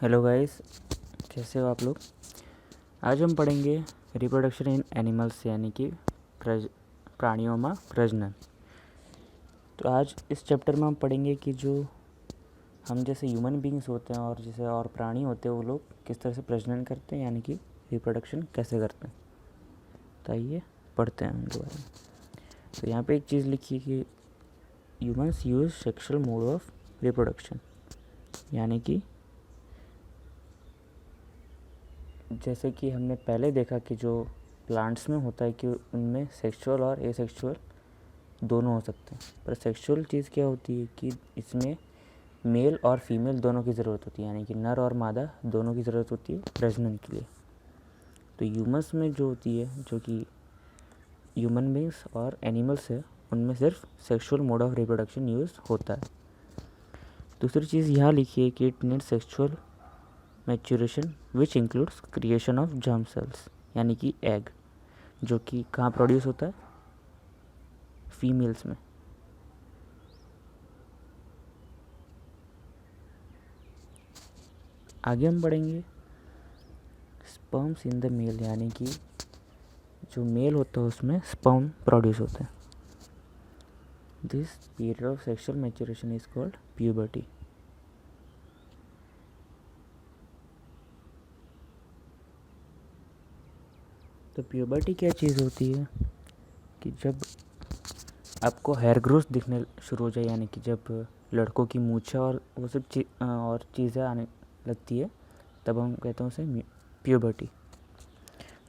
Hello guys, कैसे हो आप लोग। आज हम पढ़ेंगे रिप्रोडक्शन इन एनिमल्स यानी कि प्राणियों में प्रजनन। तो आज इस चैप्टर में हम पढ़ेंगे कि जो हम जैसे ह्यूमन बींग्स होते हैं और जैसे और प्राणी होते हैं वो लोग किस तरह से प्रजनन करते हैं यानी कि रिप्रोडक्शन कैसे करते हैं। तो आइए पढ़ते हैं उनके बारे में। तो यहाँ पे एक चीज़ लिखी है कि humans use sexual mode of reproduction, यानी कि जैसे कि हमने पहले देखा कि जो प्लांट्स में होता है कि उनमें सेक्सुअल और एसेक्सुअल दोनों हो सकते हैं, पर सेक्सुअल चीज़ क्या होती है कि इसमें मेल और फीमेल दोनों की ज़रूरत होती है, यानी कि नर और मादा दोनों की ज़रूरत होती है प्रजनन के लिए। तो ह्यूमंस में जो होती है, जो कि ह्यूमन बींग्स और एनिमल्स है, उनमें सिर्फ sexual mode of reproduction use होता है। दूसरी चीज़ यहाँ लिखी है कि it need sexual maturation which includes creation of germ cells, यानी कि एग, जो कि कहाँ प्रोड्यूस होता है, फीमेल्स में। आगे हम पढ़ेंगे स्पर्म्स इन द मेल, यानी कि जो मेल होता है उसमें स्पर्म प्रोड्यूस होता है। This period of sexual maturation is called puberty. तो प्यूबर्टी क्या चीज़ होती है कि जब आपको हेयर ग्रोथ दिखने शुरू हो जाए, यानी कि जब लड़कों की मूछें और वो सब चीज़ें आने लगती है, तब हम कहते हैं उसे प्यूबर्टी।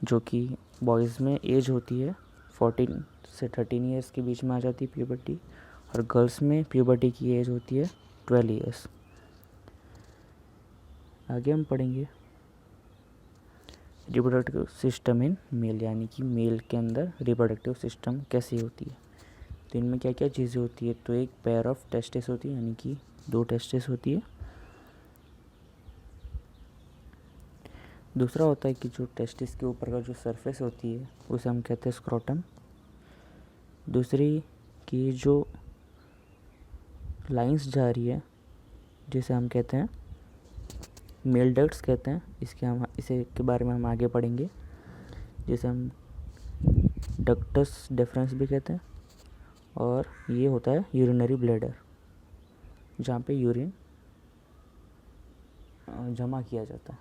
जो कि बॉयज़ में एज होती है 14 से 13 ईयर्स के बीच में आ जाती है प्यूबर्टी, और गर्ल्स में प्यूबर्टी की एज होती है 12 ईयर्स। आगे हम पढ़ेंगे रिप्रोडक्टिव सिस्टम इन मेल, यानी कि मेल के अंदर रिप्रोडक्टिव सिस्टम कैसी होती है। तो इनमें क्या क्या चीज़ें होती है। तो एक पेयर ऑफ टेस्टिस होती है, यानी कि 2 टेस्टिस होती है। दूसरा होता है कि जो टेस्टिस के ऊपर का जो सरफेस होती है उसे हम कहते हैं स्क्रोटम। दूसरी कि जो लाइंस जा रही है जिसे हम कहते हैं मेल डक्ट्स कहते हैं, इसे के बारे में हम आगे पढ़ेंगे, जिसे हम डक्टस डेफरेंस भी कहते हैं। और ये होता है यूरिनरी ब्लैडर, जहाँ पे यूरिन जमा किया जाता है।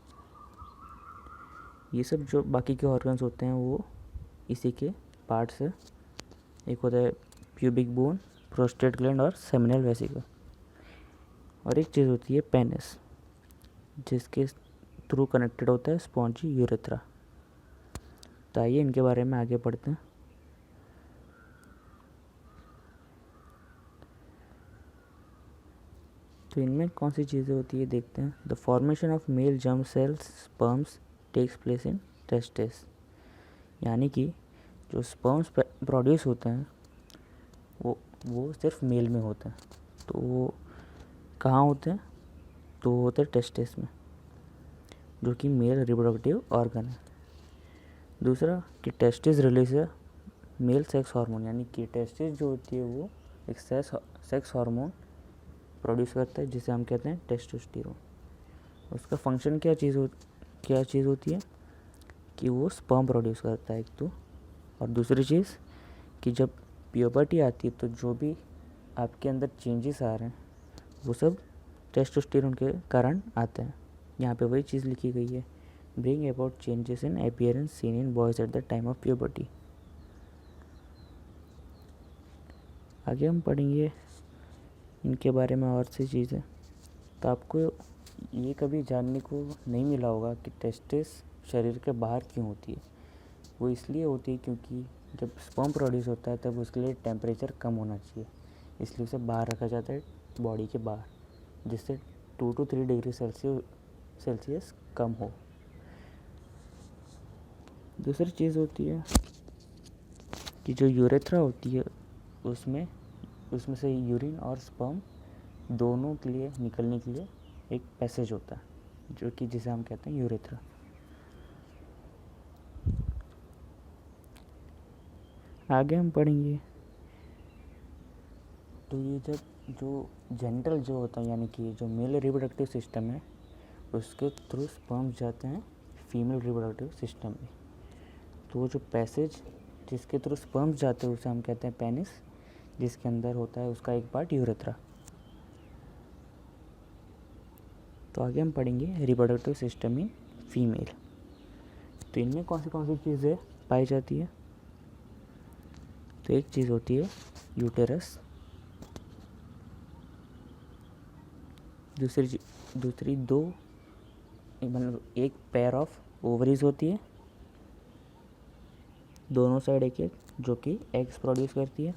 ये सब जो बाकी के ऑर्गन्स होते हैं वो इसी के पार्ट्स है। एक होता है प्यूबिक बोन, प्रोस्टेट ग्लैंड और सेमिनल वेसिकल। और एक चीज़ होती है पेनिस, जिसके थ्रू कनेक्टेड होता है स्पॉन्जी यूरेथ्रा। तो आइए इनके बारे में आगे पढ़ते हैं। तो इनमें कौन सी चीज़ें होती है देखते हैं। The formation of male germ cells sperms takes place in testis, यानी कि जो स्पर्म्स प्रोड्यूस होते हैं वो सिर्फ मेल में होते हैं। तो वो कहाँ होते हैं, तो वो होते हैं टेस्टिस में, जो कि मेल रिप्रोडक्टिव ऑर्गन है। दूसरा कि टेस्टिस रिलीज है मेल सेक्स हार्मोन, यानी कि टेस्टिस जो होती है वो एक सेक्स हार्मोन प्रोड्यूस करता है, जिसे हम कहते हैं टेस्टोस्टेरोन। उसका फंक्शन क्या चीज़ होती है कि वो स्पर्म प्रोड्यूस करता है एक तो, और दूसरी चीज़ कि जब प्यूबर्टी आती है तो जो भी आपके अंदर चेंजेस आ रहे हैं वो सब टेस्टोस्टेरोन के कारण आते हैं। यहाँ पे वही चीज़ लिखी गई है, bring about changes in appearance seen in boys at the time of puberty. आगे हम पढ़ेंगे इनके बारे में और सी चीज़ें। तो आपको ये कभी जानने को नहीं मिला होगा कि टेस्टिस शरीर के बाहर क्यों होती है। वो इसलिए होती है क्योंकि जब स्पर्म प्रोड्यूस होता है तब उसके लिए टेम्परेचर कम होना चाहिए, इसलिए उसे बाहर रखा जाता है बॉडी के बाहर, जिससे 2 to 3 डिग्री सेल्सियस कम हो। दूसरी चीज़ होती है कि जो यूरेथ्रा होती है उसमें से यूरिन और स्पर्म दोनों के लिए निकलने के लिए एक पैसेज होता है, जो कि जिसे हम कहते हैं यूरेथ्रा। आगे हम पढ़ेंगे तो ये जब जो जेनिटल जो होता है, यानी कि जो मेल रिप्रोडक्टिव सिस्टम है उसके थ्रू स्पर्म्स जाते हैं फीमेल रिप्रोडक्टिव सिस्टम में। तो वो जो पैसेज जिसके थ्रू स्पर्म्स जाते हैं उसे हम कहते हैं पेनिस, जिसके अंदर होता है उसका एक पार्ट यूरेथ्रा। तो आगे हम पढ़ेंगे रिप्रोडक्टिव सिस्टम इन फीमेल। तो इनमें कौन सी चीज़ें पाई जाती है? तो एक चीज़ होती है यूटेरस, दूसरी दो मतलब एक पेयर ऑफ ओवरीज होती है, दोनों साइड एक एक, जो कि एग्स प्रोड्यूस करती है।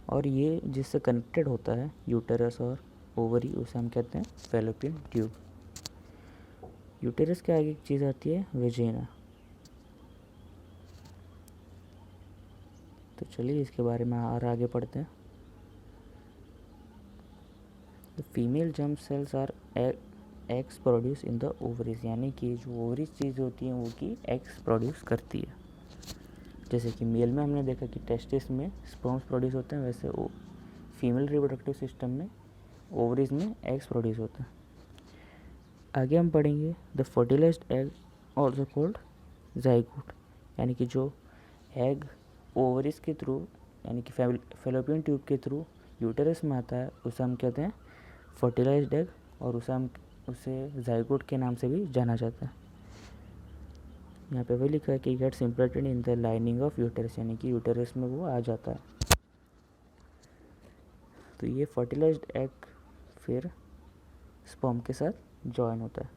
और ये जिससे कनेक्टेड होता है यूटेरस और ओवरी, उसे हम कहते हैं फैलोपियन ट्यूब। यूटेरस के आगे एक चीज़ आती है वेजिना। तो चलिए इसके बारे में और आगे पढ़ते हैं। The female germ cells are eggs produce in the ovaries, यानी कि जो ओवरीज चीज़ होती है वो की एग्स प्रोड्यूस करती है। जैसे कि मेल में हमने देखा कि टेस्टिस में स्पर्म्स प्रोड्यूस होते हैं, वैसे फीमेल रिप्रोडक्टिव सिस्टम में ओवरीज में एग्स प्रोड्यूस होते हैं। आगे हम पढ़ेंगे the fertilized egg also called zygote, यानी कि जो एग ओवरीज के थ्रू यानी कि फैलोपियन ट्यूब के थ्रू यूटेरस में आता है उसे हम कहते हैं फर्टिलाइज्ड एग, और उसे जाइगोट के नाम से भी जाना जाता है। यहाँ पे वही लिखा है कि gets implanted in the lining of uterus, यानी कि यूटेरस में वो आ जाता है। तो ये फर्टिलाइज्ड एग फिर स्पर्म के साथ जॉइन होता है।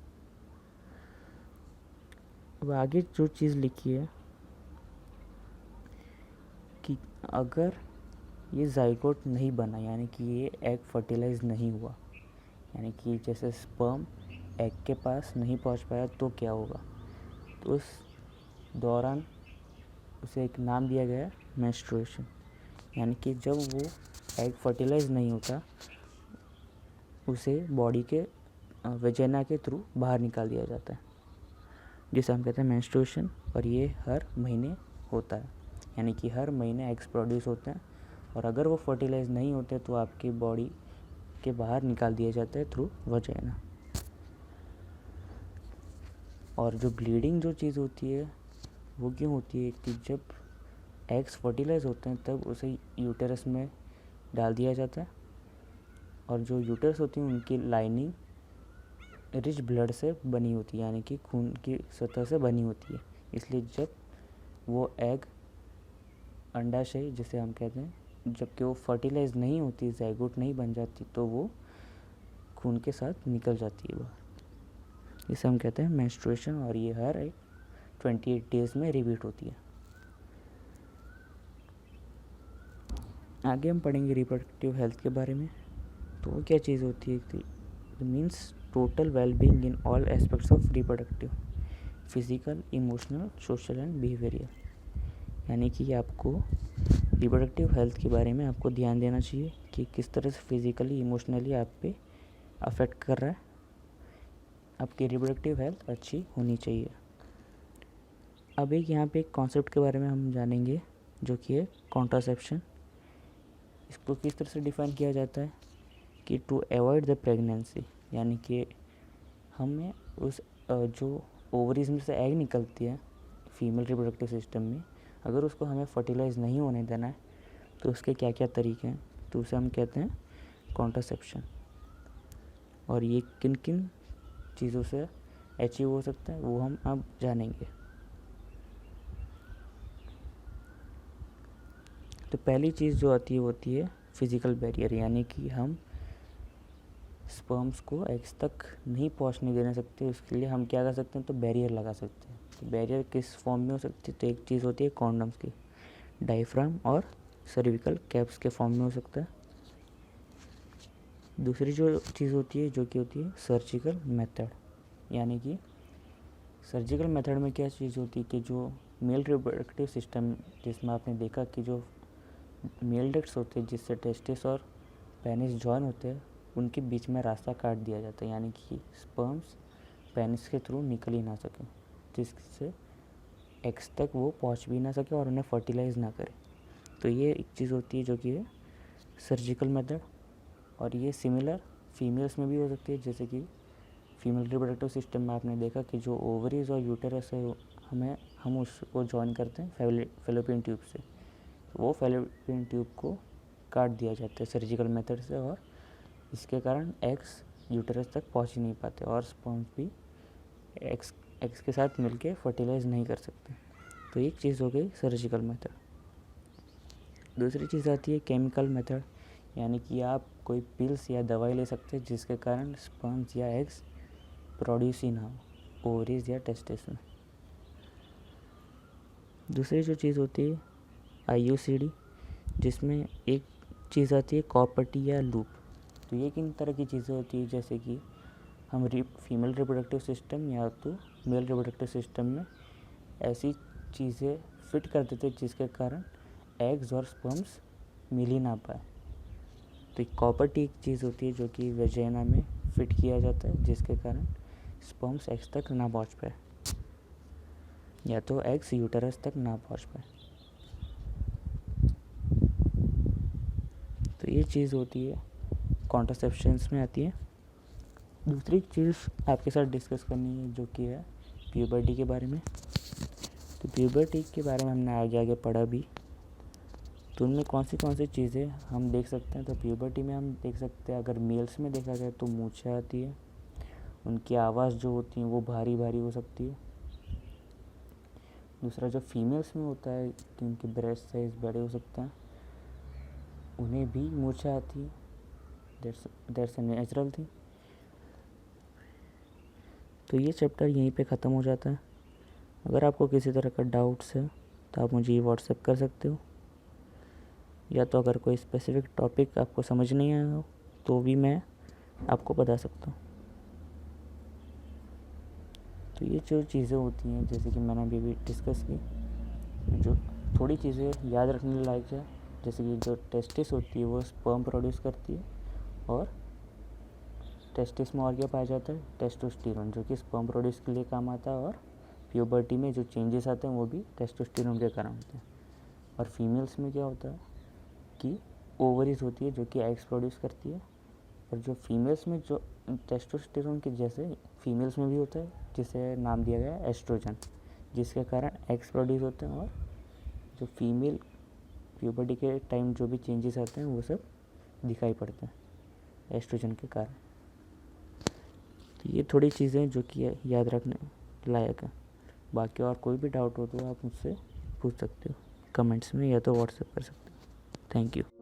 अब आगे जो चीज़ लिखी है कि अगर ये जाइगोट नहीं बना, यानी कि ये एग फर्टिलाइज नहीं हुआ, यानी कि जैसे स्पर्म एग के पास नहीं पहुंच पाया, तो क्या होगा? तो उस दौरान उसे एक नाम दिया गया है मेंस्ट्रुएशन, यानी कि जब वो एग फर्टिलाइज नहीं होता उसे बॉडी के वेजिना के थ्रू बाहर निकाल दिया जाता है, जिसे हम कहते हैं मेंस्ट्रुएशन। और ये हर महीने होता है, यानी कि हर महीने एग्स प्रोड्यूस होते हैं, और अगर वो फर्टिलाइज नहीं होते तो आपकी बॉडी के बाहर निकाल दिए जाते हैं थ्रू वेजिना। और जो ब्लीडिंग जो चीज़ होती है वो क्यों होती है कि जब एग्स फर्टिलाइज होते हैं तब उसे यूटेरस में डाल दिया जाता है, और जो यूटेरस होती है उनकी लाइनिंग रिच ब्लड से बनी होती है, यानी कि खून की सतह से बनी होती है। इसलिए जब वो एग अंडाशय जिसे हम कहते हैं, जबकि वो फर्टिलाइज नहीं होती, जाइगोट नहीं बन जाती, तो वो खून के साथ निकल जाती है बाहर। इसे हम कहते हैं मेंस्ट्रुएशन, और ये हर 28 डेज में रिपीट होती है। आगे हम पढ़ेंगे रिप्रोडक्टिव हेल्थ के बारे में। तो वो क्या चीज़ होती है? It means total wellbeing in all aspects of reproductive, physical, emotional, social and behavioural, यानी कि आपको रिप्रोडक्टिव हेल्थ के बारे में आपको ध्यान देना चाहिए कि किस तरह से फिज़िकली इमोशनली आप पे अफेक्ट कर रहा है। आपकी रिप्रोडक्टिव हेल्थ अच्छी होनी चाहिए। अब एक यहाँ पे एक कॉन्सेप्ट के बारे में हम जानेंगे जो कि है कॉन्ट्रासेप्शन। इसको किस तरह से डिफाइन किया जाता है कि टू अवॉइड द प्रेगनेंसी, यानी कि हमें उस जो ओवरीज में से एग निकलती है फीमेल रिप्रोडक्टिव सिस्टम में, अगर उसको हमें फर्टिलाइज नहीं होने देना है तो उसके क्या क्या तरीके हैं, तो उसे हम कहते हैं कॉन्ट्रासेप्शन। और ये किन किन चीज़ों से अचीव हो सकता है वो हम अब जानेंगे। तो पहली चीज़ जो आती है वो होती है फिज़िकल बैरियर, यानी कि हम स्पर्म्स को एग्स तक नहीं पहुंचने देना सकते। उसके लिए हम क्या कर सकते हैं? तो बैरियर लगा सकते हैं। तो बैरियर किस फॉर्म में हो सकती है? तो एक चीज़ होती है कॉन्डम्स की, डायफ्राम और सर्विकल कैप्स के फॉर्म में हो सकता है। दूसरी जो चीज़ होती है जो कि होती है सर्जिकल मेथड, यानी कि सर्जिकल मेथड में क्या चीज़ होती है कि जो मेल रिप्रोडक्टिव सिस्टम, जिसमें आपने देखा कि जो मेल डक्ट्स होते हैं जिससे टेस्टिस और पेनिस जॉइन होते हैं, उनके बीच में रास्ता काट दिया जाता है, यानी कि स्पर्म्स पेनिस के थ्रू निकल ही ना सकें, जिससे एग्स तक वो पहुंच भी ना सके और उन्हें फर्टिलाइज ना करे। तो ये एक चीज़ होती है जो कि है सर्जिकल मेथड। और ये सिमिलर फीमेल्स में भी हो सकती है, जैसे कि फीमेल रिप्रोडक्टिव सिस्टम में आपने देखा कि जो ओवरीज और यूटेरस है हम उसको जॉइन करते हैं फैलोपियन ट्यूब से। वो फैलोपियन ट्यूब को काट दिया जाता है सर्जिकल मेथड से, और इसके कारण एग्स यूटेरस तक पहुंच ही नहीं पाते और स्पर्म्स भी एग्स के साथ मिलके फर्टिलाइज नहीं कर सकते। तो एक चीज़ हो गई सर्जिकल मेथड। दूसरी चीज़ आती है केमिकल मेथड, यानी कि आप कोई पिल्स या दवाई ले सकते हैं जिसके कारण स्पर्म्स या एग्स प्रोड्यूस ही ना हो ओवरीज या टेस्टिस में। दूसरी जो चीज़ होती है IUCD, जिसमें एक चीज़ आती है कॉपर्टी या लूप। तो ये किन तरह की चीज़ें होती है, जैसे कि हम फीमेल रिप्रोडक्टिव सिस्टम या तो मेल रिप्रोडक्टिव सिस्टम में ऐसी चीज़ें फिट कर देते हैं जिसके कारण एग्स और स्पर्म्स मिल ही ना पाए। तो कॉपर्टी एक चीज़ होती है जो कि वेजाइना में फिट किया जाता है जिसके कारण स्पर्म्स एग्स तक ना पहुंच पाए या तो एग्स यूटेरस तक ना पहुंच पाए। तो ये चीज़ होती है कॉन्ट्रासेप्शंस में आती है। दूसरी चीज़ आपके साथ डिस्कस करनी है जो कि है प्यूबर्टी के बारे में। तो प्यूबर्टी के बारे में हमने आगे आगे पढ़ा भी, तो उनमें कौन सी चीज़ें हम देख सकते हैं। तो प्यूबर्टी में हम देख सकते हैं, अगर मेल्स में देखा जाए तो मूछें आती है, उनकी आवाज़ जो होती है वो भारी भारी हो सकती है। दूसरा जो फीमेल्स में होता है कि उनके ब्रेस्ट साइज बड़े हो सकते हैं, उन्हें भी मूछें आती है, दैट्स अ नेचुरल थिंग। तो ये चैप्टर यहीं पे ख़त्म हो जाता है। अगर आपको किसी तरह का डाउट्स है तो आप मुझे व्हाट्सएप कर सकते हो, या तो अगर कोई स्पेसिफिक टॉपिक आपको समझ नहीं आया हो तो भी मैं आपको बता सकता हूँ। तो ये जो चीज़ें होती हैं जैसे कि मैंने अभी डिस्कस की, जो थोड़ी चीज़ें याद रखने लायक है, जैसे कि जो टेस्टिस होती है वो स्पर्म प्रोड्यूस करती है, और टेस्टिस में और क्या पाया जाता है, टेस्टोस्टेरोन, जो कि स्पर्म प्रोड्यूस के लिए काम आता है, और प्यूबर्टी में जो चेंजेस आते हैं वो भी टेस्टोस्टेरोन के कारण होते हैं। और फीमेल्स में क्या होता है कि ओवरीज होती है जो कि एग्स प्रोड्यूस करती है, और जो फीमेल्स में जो टेस्टोस्टेरोन के जैसे फीमेल्स में भी होता है जिसे नाम दिया गया है एस्ट्रोजन, जिसके कारण एग्स प्रोड्यूस होते हैं, और जो फीमेल प्यूबर्टी के टाइम जो भी चेंजेस आते हैं वो सब दिखाई पड़ते हैं एस्ट्रोजन के कारण। तो ये थोड़ी चीज़ें जो कि याद रखने लायक है। बाकी और कोई भी डाउट हो तो आप मुझसे पूछ सकते हो कमेंट्स में, या तो व्हाट्सएप कर सकते हो। Thank you.